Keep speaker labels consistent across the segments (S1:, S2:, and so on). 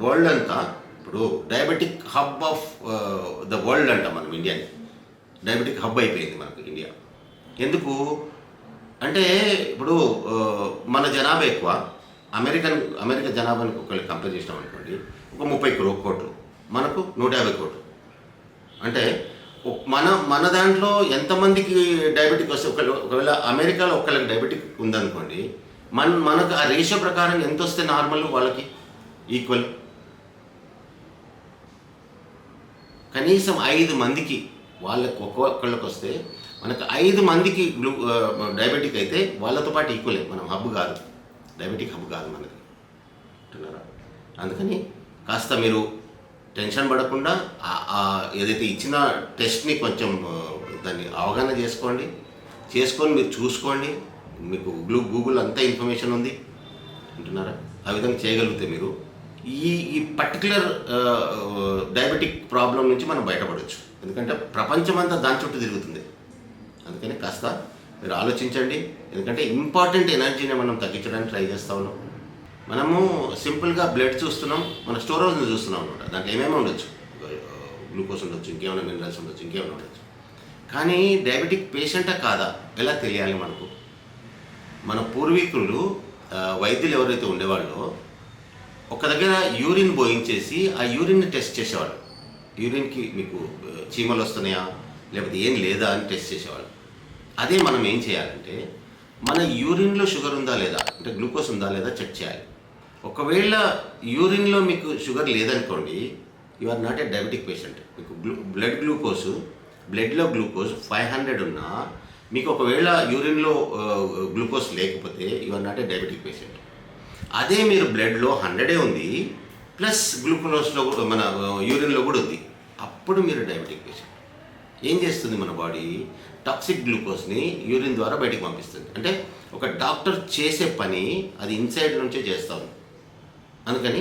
S1: World అంతా ఇప్పుడు diabetic hub of the world అంట మనం ఇండియాని. డయాబెటిక్ హబ్ అయిపోయింది మనకు ఇండియా. ఎందుకు అంటే ఇప్పుడు మన జనాభా ఎక్కువ. అమెరికా జనాభాని ఒకళ్ళు కంపేర్ చేసినాం అనుకోండి, ఒక 30 కోట్లు, మనకు 150 కోట్లు. అంటే మన దాంట్లో ఎంతమందికి డయాబెటిక్ వస్తే ఒకవేళ అమెరికాలో ఒక్కళ్ళకి డయాబెటిక్ ఉందనుకోండి, మనకు ఆ రేషియో ప్రకారం ఎంత వస్తే నార్మల్ వాళ్ళకి ఈక్వల్. కనీసం 5 మందికి వాళ్ళకి ఒక్కొక్కళ్ళకి వస్తే మనకు 5 మందికి డయాబెటిక్ అయితే వాళ్ళతో పాటు ఈక్వలే. మనం హబ్ కాదు, డయాబెటిక్ హబ్ కాదు మనది అంటున్నారా. అందుకని కాస్త మీరు టెన్షన్ పడకుండా ఏదైతే ఇచ్చిన టెస్ట్ని కొంచెం దాన్ని అవగాహన చేసుకొని మీరు చూసుకోండి. మీకు గూగుల్ అంతా ఇన్ఫర్మేషన్ ఉంది అంటున్నారా. ఆ విధంగా చేయగలిగితే మీరు ఈ పర్టికులర్ డయాబెటిక్ ప్రాబ్లం నుంచి మనం బయటపడవచ్చు. ఎందుకంటే ప్రపంచమంతా దాని చుట్టూ తిరుగుతుంది. అందుకని కాస్త మీరు ఆలోచించండి. ఎందుకంటే ఇంపార్టెంట్ ఎనర్జీని మనం తగ్గించడానికి ట్రై చేస్తూ ఉన్నాం. మనము సింపుల్గా బ్లడ్ చూస్తున్నాం, మన స్టోరేజ్ని చూస్తున్నాం అనమాట. దాంట్లో ఏమేమి ఉండొచ్చు, గ్లూకోజ్ ఉండొచ్చు, ఇంకేమైనా మినరల్స్ ఉండొచ్చు, ఇంకేమైనా ఉండొచ్చు. కానీ డయాబెటిక్ పేషెంటా కాదా ఎలా తెలియాలి మనకు? మన పూర్వీకులు వైద్యులు ఎవరైతే ఉండేవాళ్ళో ఒక దగ్గర యూరిన్ పోయించేసి ఆ యూరిన్ని టెస్ట్ చేసేవాళ్ళు. యూరిన్కి మీకు చీమలు వస్తున్నాయా లేకపోతే ఏం లేదా అని టెస్ట్ చేసేవాళ్ళు. అదే మనం ఏం చేయాలంటే మన యూరిన్లో షుగర్ ఉందా లేదా, అంటే గ్లూకోజ్ ఉందా లేదా చెక్ చేయాలి. ఒకవేళ యూరిన్లో మీకు షుగర్ లేదనుకోండి, you are not a diabetic patient. మీకు బ్లడ్లో గ్లూకోజ్ 500 ఉన్నా, మీకు ఒకవేళ యూరిన్లో గ్లూకోజ్ లేకపోతే you are not a diabetic patient. అదే మీరు బ్లడ్లో 100 ఉంది ప్లస్ గ్లూకోజ్లో మన యూరిన్లో కూడా ఉంది, అప్పుడు మీరు డయాబెటిక్ పేషెంట్. ఏం చేస్తుంది మన బాడీ? టాక్సిక్ గ్లూకోజ్ని యూరిన్ ద్వారా బయటికి పంపిస్తుంది. అంటే ఒక డాక్టర్ చేసే పని అది ఇన్సైడ్ నుంచే చేస్తాము. అందుకని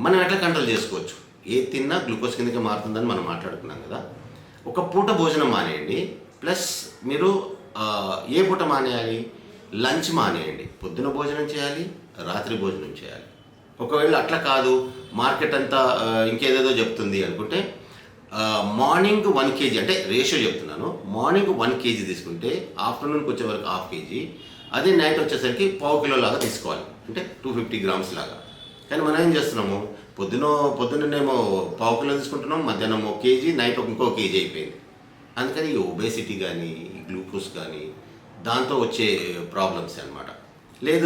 S1: మనం ఎట్లా కంట్రోల్ చేసుకోవచ్చు? ఏ తిన్నా గ్లూకోజ్ కిందకి మారుతుందని మనం మాట్లాడుకున్నాం కదా. ఒక పూట భోజనం మానేయండి, ప్లస్ మీరు ఏ పూట మానేయాలి? లంచ్ మానేయండి. పొద్దున భోజనం చేయాలి, రాత్రి భోజనం చేయాలి. ఒకవేళ అట్లా కాదు, మార్కెట్ అంతా ఇంకేదేదో చెప్తుంది అనుకుంటే మార్నింగ్ 1 kg, అంటే రేషియో చెప్తున్నాను, మార్నింగ్ 1 kg తీసుకుంటే ఆఫ్టర్నూన్కి వచ్చే వరకు 1/2 kg, అదే నైట్ వచ్చేసరికి 1/4 kg లాగా తీసుకోవాలి, అంటే 250 grams లాగా. కానీ మనం ఏం చేస్తున్నాము, పొద్దున్నేమో 1/4 kg తీసుకుంటున్నాం, మధ్యాహ్నం 1 kg, నైట్ ఇంకో kg అయిపోయింది. అందుకని ఈ ఒబేసిటీ కానీ గ్లూకోజ్ కానీ దాంతో వచ్చే ప్రాబ్లమ్స్ అన్నమాట. లేదు